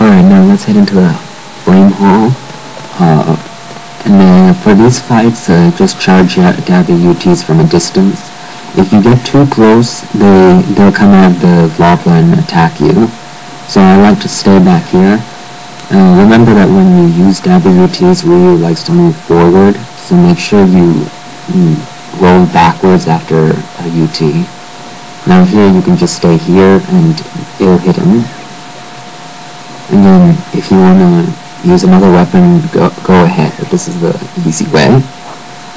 Alright, now let's head into the flame hall. And then for these fights, just charge Gabby UTs from a distance. If you get too close, they'll come out of the lava and attack you. So I like to stay back here. Remember that when you use Gabby UTs, Ryu likes to move forward, so make sure you roll backwards after a UT. Now here you can just stay here and it'll hit him. And then if you want to use another weapon, go ahead. This is the easy way.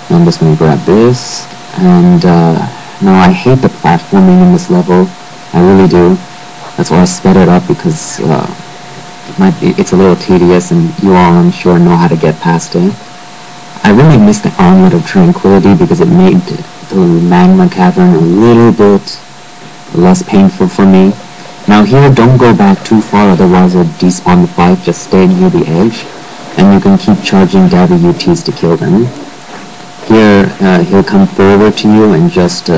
I'm just going to grab this. And now I hate the platforming in this level. I really do. That's why I sped it up, because it's a little tedious and you all, I'm sure, know how to get past it. I really missed the Armlet of Tranquility because it made the magma cavern a little bit less painful for me. Now here, don't go back too far, otherwise it'll despawn the fight. Just stay near the edge, and you can keep charging Gabby UTs to kill them. Here, he'll come forward to you and just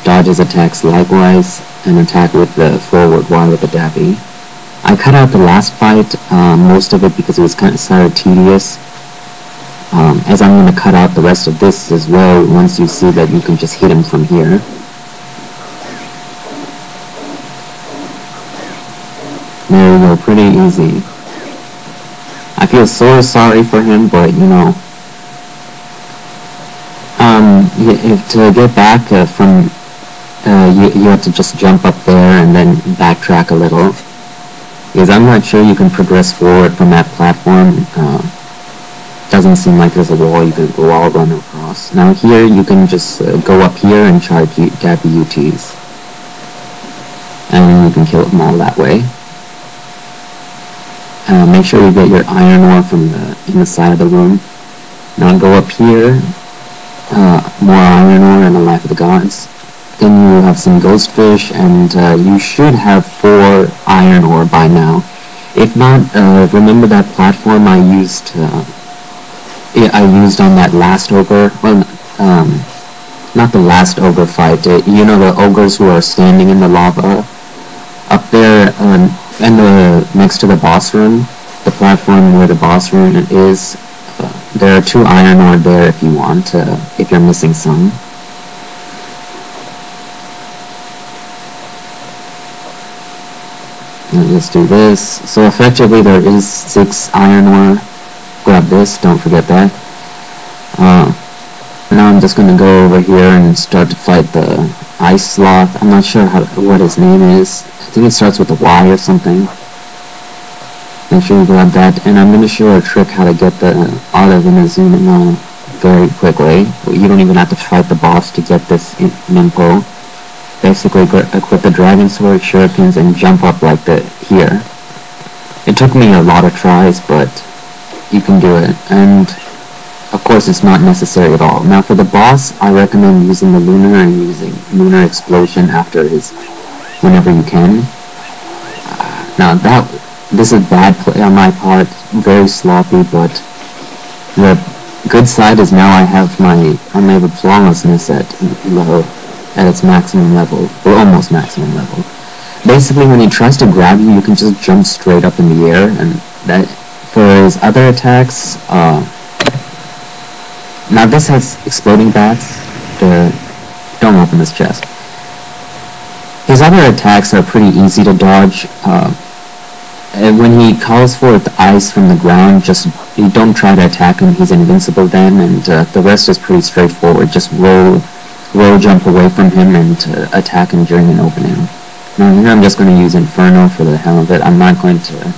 dodge his attacks likewise, and attack with the forward while with the Gabby. I cut out the last fight, most of it because it was kind of tedious, as I'm going to cut out the rest of this as well once you see that you can just hit him from here. There we go, pretty easy. I feel so sorry for him, but you know, to get back from, you have to just jump up there and then backtrack a little, because I'm not sure you can progress forward from that platform. Doesn't seem like there's a wall you can wall run across. Now here you can just go up here and charge Gabby UTs, and you can kill them all that way. Make sure you get your iron ore from in the side of the room. Now go up here, more iron ore and the Life of the Gods. Then you have some ghost fish, and you should have 4 iron ore by now. If not, remember that platform I used on that last ogre. Well, not the last ogre fight. You know, the ogres who are standing in the lava up there, and next to the boss room, the platform where the boss room is. There are 2 iron ore there if you want, if you're missing some. Let's do this. So effectively there is 6 iron ore. Grab this, don't forget that. Now I'm just going to go over here and start to fight the ice sloth. I'm not sure what his name is. I think it starts with a Y or something. Make sure you grab that, and I'm going to show a trick how to get the Olive Inazuma very quickly. You don't even have to fight the boss to get this info. Basically, equip the Dragon Sword, Shurikens, and jump up like here. It took me a lot of tries, but you can do it, and of course it's not necessary at all. Now for the boss, I recommend using the Lunar and using Lunar Explosion after whenever you can. Now this is bad play on my part, very sloppy, but the good side is now I have my unable flawlessness at its maximum level, or almost maximum level. Basically, when he tries to grab you, you can just jump straight up in the air, and that, for his other attacks, now this has exploding bats. Don't open this chest. His other attacks are pretty easy to dodge. When he calls for the ice from the ground, you don't try to attack him, he's invincible then, and the rest is pretty straightforward. Just roll jump away from him and attack him during an opening. Now here I'm just going to use Inferno for the hell of it. I'm not going to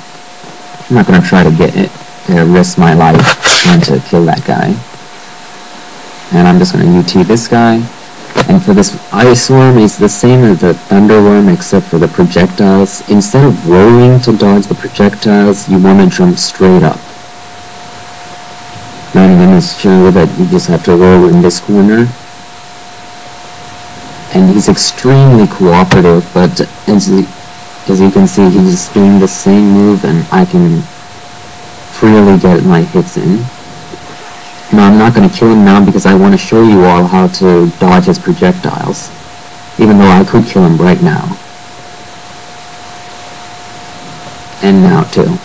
try to risk my life trying to kill that guy. And I'm just going to UT this guy. And for this Ice Worm, it's the same as the Thunder Worm except for the projectiles. Instead of rolling to dodge the projectiles, you want to jump straight up. Now I'm going to show you that you just have to roll in this corner. And he's extremely cooperative, but as you can see, he's just doing the same move and I can freely get my hits in. Now I'm not going to kill him now because I want to show you all how to dodge his projectiles, even though I could kill him right now. and now too.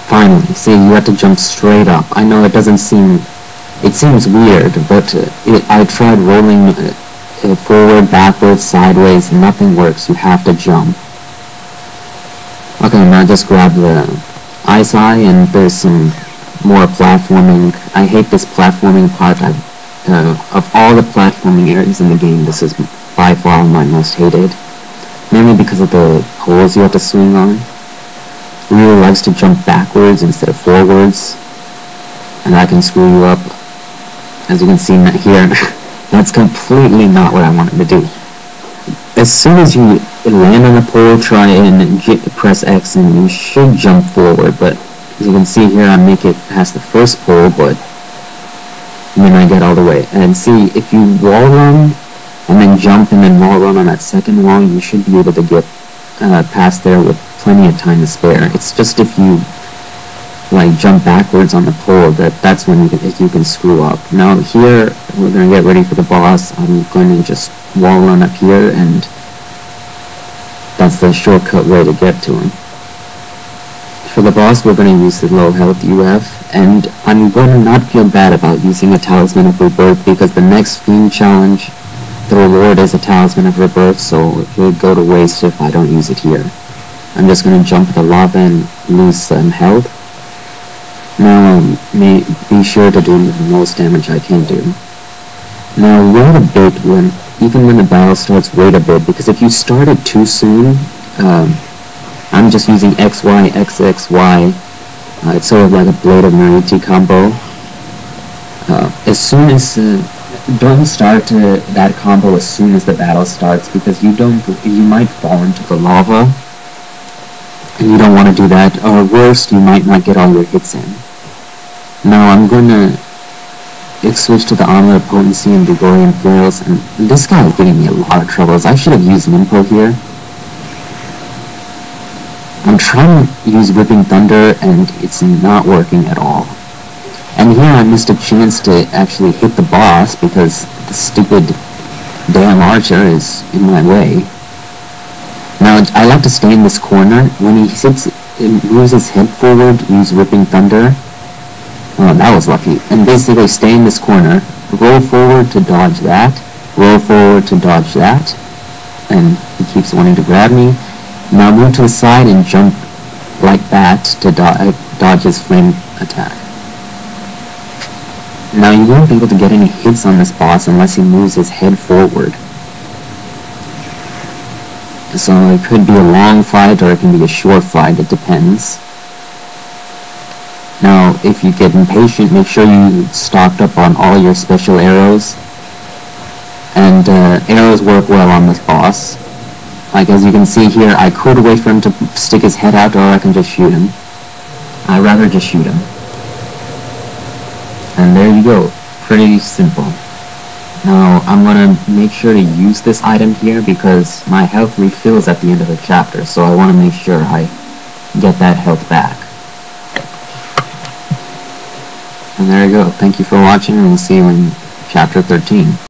Finally, see, you have to jump straight up. I know it seems weird, but I tried rolling forward, backwards, sideways, nothing works. You have to jump. Okay, now just grab the ice eye, and there's some more platforming. I hate this platforming part. Of all the platforming areas in the game, this is by far my most hated. Mainly because of the poles you have to swing on. Really likes to jump backwards instead of forwards, and that can screw you up. As you can see here, that's completely not what I wanted to do. As soon as you land on a pole, try and press X and you should jump forward, but as you can see here, I make it past the first pole, but then I get all the way. And see, if you wall run and then jump and then wall run on that second wall, you should be able to get past there with plenty of time to spare. It's just if you like jump backwards on the pole that's when you can screw up. Now here we're going to get ready for the boss. I'm going to just wall run up here, and that's the shortcut way to get to him. For the boss, we're going to use the low health UF, and I'm going to not feel bad about using a Talisman of Rebirth, because the next Fiend challenge, the reward is a Talisman of Rebirth, so it would go to waste if I don't use it here. I'm just going to jump the lava and lose some health. Now, be sure to do the most damage I can do. Now, wait a bit even when the battle starts, wait a bit, because if you start it too soon, I'm just using XY, XXY, it's sort of like a Blade of Mariti combo. As soon as, don't start that combo as soon as the battle starts, because you might fall into the lava, and you don't want to do that, or worse, you might not get all your hits in. Now I'm going to switch to the Amulet of Potency and Gregorian Flails, and this guy is giving me a lot of troubles. I should have used Nimpo here. I'm trying to use Whipping Thunder, and it's not working at all. And here I missed a chance to actually hit the boss, because the stupid damn archer is in my way. Now, I like to stay in this corner. When he moves his head forward, use Whipping Thunder. Oh, that was lucky. And basically stay in this corner, roll forward to dodge that, roll forward to dodge that, and he keeps wanting to grab me. Now move to the side and jump like that to dodge his flame attack. Now you won't be able to get any hits on this boss unless he moves his head forward. So it could be a long fight or it can be a short fight, it depends. Now, if you get impatient, make sure you stocked up on all your special arrows. And arrows work well on this boss. Like, as you can see here, I could wait for him to stick his head out, or I can just shoot him. I'd rather just shoot him. And there you go. Pretty simple. Now, I'm going to make sure to use this item here, because my health refills at the end of the chapter, so I want to make sure I get that health back. And there you go. Thank you for watching, and we'll see you in Chapter 13.